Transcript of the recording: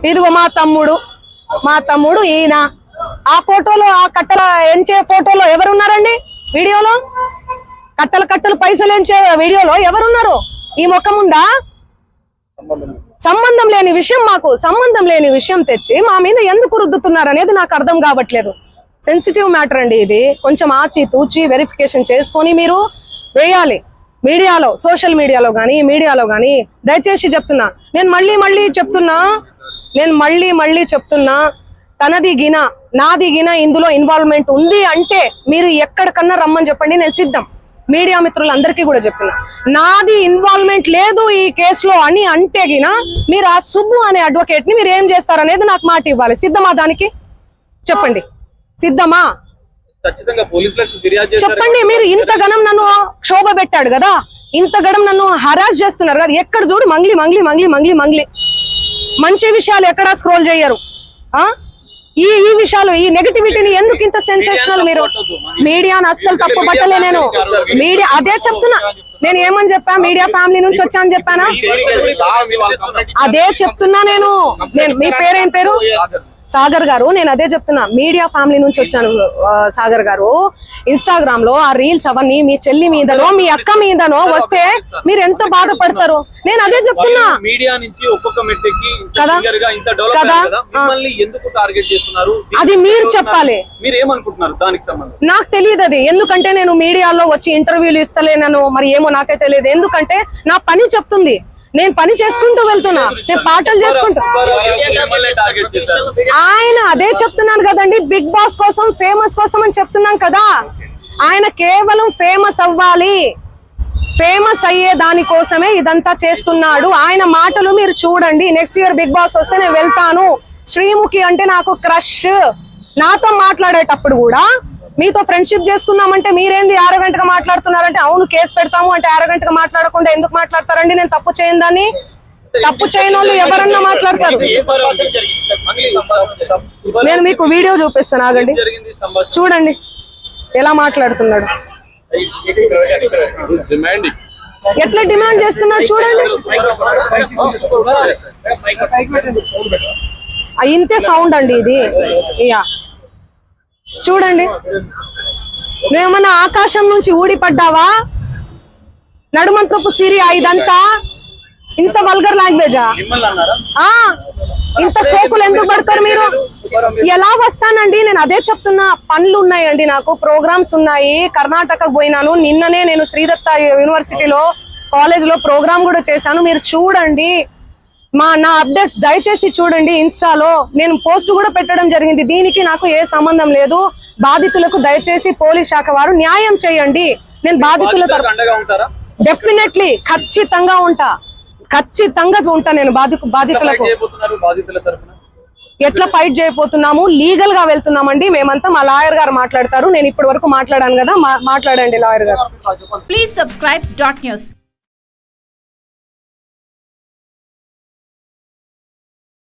ఇదిగో మా తమ్ముడు ఈయన. ఆ ఫోటోలో, ఆ కట్టల ఎంచే ఫోటోలో ఎవరున్నారండి? వీడియోలో కట్టలు పైసలు ఎంచే వీడియోలో ఎవరున్నారు? ఈ ముఖం ఉందా? సంబంధం లేని విషయం, మాకు సంబంధం లేని విషయం తెచ్చి మా మీద ఎందుకు రుద్దుతున్నారు అనేది నాకు అర్థం కావట్లేదు. సెన్సిటివ్ మ్యాటర్ అండి ఇది. కొంచెం ఆచి తూచి వెరిఫికేషన్ చేసుకొని మీరు వేయాలి మీడియాలో, సోషల్ మీడియాలో కానీ మీడియాలో కానీ. దయచేసి చెప్తున్నా, నేను మళ్ళీ చెప్తున్నా, తనది గిన నాది గిన ఇందులో ఇన్వాల్వ్మెంట్ ఉంది అంటే మీరు ఎక్కడికన్నా రమ్మని చెప్పండి, నేను సిద్ధం. మీడియా మిత్రులందరికీ కూడా చెప్తున్నా, నాది ఇన్వాల్వ్మెంట్ లేదు ఈ కేసులో అని అంటే గిన మీరు ఆ సుబ్బు అనే అడ్వకేట్ ని మీరు ఏం చేస్తారనేది నాకు మాట ఇవ్వాలి. సిద్ధమా? దానికి చెప్పండి, సిద్ధమా? చెప్పండి. మీరు ఇంతగనం నన్ను క్షోభ పెట్టాడు కదా, ఇంతగనం నన్ను హరాస్ చేస్తున్నారు కదా, ఎక్కడ చూడు మంగ్లీ. మంచి విషయాలు ఎక్కడా స్క్రోల్ చేయరు. ఈ విషయాలు, ఈ నెగటివిటీని ఎందుకు ఇంత సెన్సేషనల్? మీరు మీడియాను అస్సలు తప్పు పట్టలే నేను. మీడియా అదే చెప్తున్నా. నేను ఏమని చెప్పా? మీడియా ఫ్యామిలీ నుంచి వచ్చా అని చెప్పానా? అదే చెప్తున్నా నేను. మీ పేరేం పేరు? సాగర్ గారు. నేను అదే చెప్తున్నా, మీడియా ఫ్యామిలీ నుంచి వచ్చాను సాగర్ గారు. ఇన్స్టాగ్రామ్ లో ఆ రీల్స్ అవన్నీ మీ చెల్లి మీదనో మీ అక్క మీదనో వస్తే మీరు ఎంత బాధపడతారు? నేను అదే చెప్తున్నా. మీడియా నుంచి ఒక్కొక్క మెట్టికి అది మీరు చెప్పాలి. మీరు ఏమనుకుంటున్నారు దానికి సంబంధం? నాకు తెలియదు అది. ఎందుకంటే నేను మీడియాలో వచ్చి ఇంటర్వ్యూలు ఇస్తలేనను, మరి ఏమో నాకే తెలియదు. ఎందుకంటే నా పని చెప్తుంది, నేను పని చేసుకుంటూ వెళ్తున్నా, నేను పాటలు చేసుకుంటా. ఆయన అదే చెప్తున్నాను కదండి, బిగ్ బాస్ కోసం, ఫేమస్ కోసం అని చెప్తున్నాం కదా. ఆయన కేవలం ఫేమస్ అవ్వాలి, ఫేమస్ అయ్యే దానికోసమే ఇదంతా చేస్తున్నాడు. ఆయన మాటలు మీరు చూడండి. నెక్స్ట్ ఇయర్ బిగ్ బాస్ వస్తే నేను వెళ్తాను. శ్రీముఖి అంటే నాకు క్రష్. నాతో మాట్లాడేటప్పుడు కూడా మీతో ఫ్రెండ్షిప్ చేసుకుందామంటే మీరేంది ఆరగంటగా మాట్లాడుతున్నారంటే, అవును కేసు పెడతాము అంటే ఆరగంటగా మాట్లాడకుండా ఎందుకు మాట్లాడతారండి? నేను తప్పు చేయందని. తప్పు చేయని వాళ్ళు ఎవరన్నా మాట్లాడతారు. నేను మీకు వీడియో చూపిస్తాను, ఆగండి, చూడండి ఎలా మాట్లాడుతున్నాడు, ఎట్లా డిమాండ్ చేస్తున్నాడు చూడండి. ఇంతే సౌండ్ అండి ఇది. చూడండి, నువ్వేమన్నా ఆకాశం నుంచి ఊడిపడ్డావా? నడుమంత్రపు సిరియా ఇదంతా? ఇంత వల్గర్ లాంగ్వేజా? ఇంత సోకులు ఎందుకు పడతారు మీరు? ఎలా వస్తానండి? నేను అదే చెప్తున్నా, పనులు ఉన్నాయండి, నాకు ప్రోగ్రామ్స్ ఉన్నాయి. కర్ణాటకకు పోయినాను నిన్ననే. నేను శ్రీదత్త యూనివర్సిటీలో కాలేజ్ లో ప్రోగ్రామ్ కూడా చేశాను. మీరు చూడండి నా అప్డేట్స్ దయచేసి చూడండి. ఇన్స్టాలో నేను పోస్ట్ కూడా పెట్టడం జరిగింది. దీనికి నాకు ఏ సంబంధం లేదు. బాధితులకు దయచేసి పోలీస్ శాఖ వారు న్యాయం చేయండి. నేను బాధితుల డెఫినెట్లీ ఖచ్చితంగా ఉంటా నేను బాధితులకు. ఎట్లా ఫైట్ చేయబోతున్నాము? లీగల్ గా వెళ్తున్నామండి మేమంతా. మా లాయర్ గారు మాట్లాడతారు. నేను ఇప్పటి వరకు మాట్లాడాను కదా, మాట్లాడండి లాయర్ గారు. Please subscribe .news.